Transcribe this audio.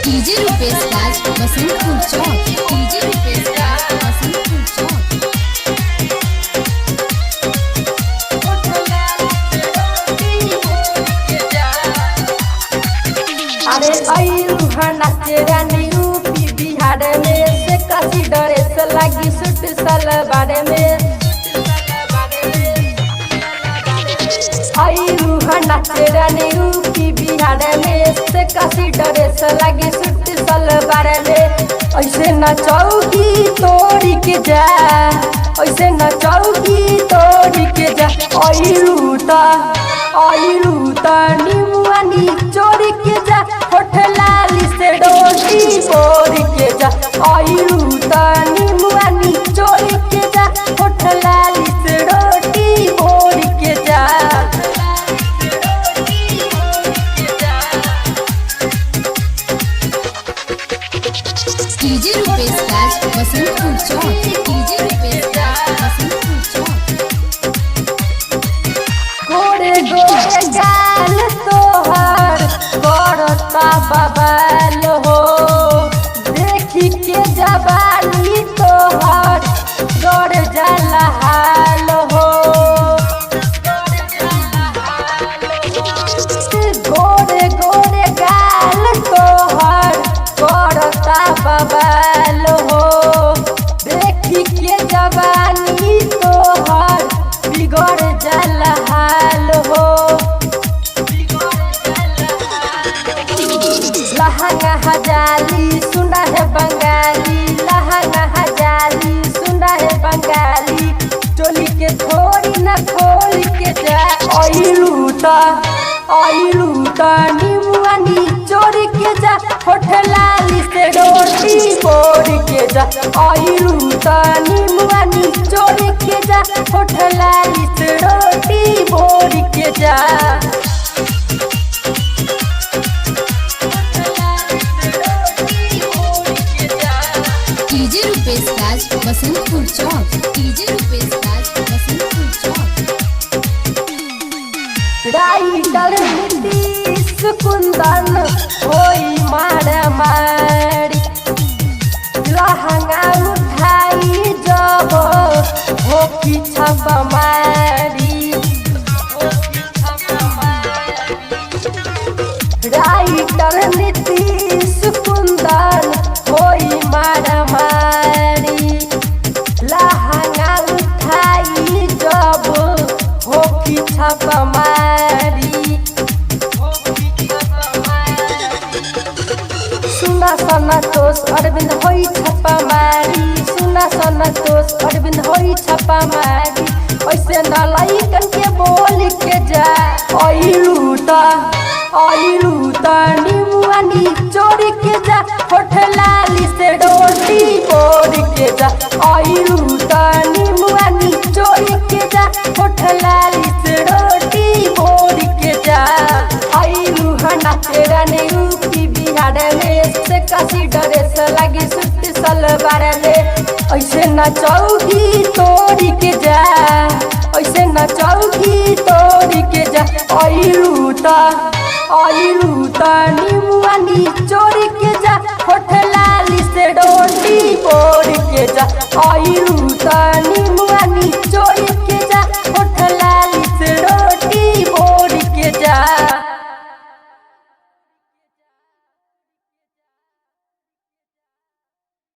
DJ Rupesh राज वसंतपुर चौक। DJ Rupesh राज वसंतपुर चौक। अरे नाचे रानी UP Bihar में से कसी डरे से लगी सूट सलवार में नाचे रानी यूपी बिहार में से कसी डरे से लगी सूट सलवार में ऐसे नचौकी तोड़ी के जा, ऐसे नचौकी तोड़ी के जा। आइलूता निमुआनी चोरी के जा, होठ लाली से डोरी बोरी के जा। आइलूता निमुआनी चोरी के जा, होठ लाली से डोरी बोरी के जा। डीजे रुपेश राज वसंतपुर चौक। डीजे रुपेश राज वसंतपुर चौक। गोरे गोरे गाल तोहर करता बबाल हो, देखी के जवानी तोहर डर जाला हाल हो। गोरे गोरे गाल तोहर करता बबाल हो, देखी के जवानी तोहर बिगड़ जाला हाल हो। लहंगा हजाली सुना है बंगाली, लहंगा हजाली सुना है बंगाली, चोली के थोड़ी न खोल के जा। आइलूता निमुआनी चोरी के जा, होठ लाली से डोरी बोरी के जा। आइलूता निमुआनी चोरी के जा, होठ लाली से डोरी बोरी के जा। डीजे रुपेश राज वसंतपुर चौक। डीजे रुपेश राज वसंतपुर चौक। राइडर नीतीश कुंदन होई मारामारी, लहंगा उठाई जब होकी छापामारी। राइडर नीतीश कुंदन होई मारामारी, लहंगा उठाई जब होकी छापामारी। सुना संतोष अरविंद होई छापामारी, सुना संतोष अरविंद होई छापामारी। ऐसे न लइकन के बोल के जा। आइलूता निमुआनी चोरी के जा, होठ लाली से डोरी बोरी के जा। आइलूता निमुआनी चोरी के जा, होठ लाली से डोरी बोरी के जा। नाचे रानी यूपी बिहार में से कसी डरे से लगी सूट सलवार में ऐसे नचौकी तोड़ी के जा, ऐसे नचौकी तोड़ी के जा। आइलूता निमुआनी चोरी के जा, होठ लाली से डोरी बोरी के जा। आइलूता निमुआनी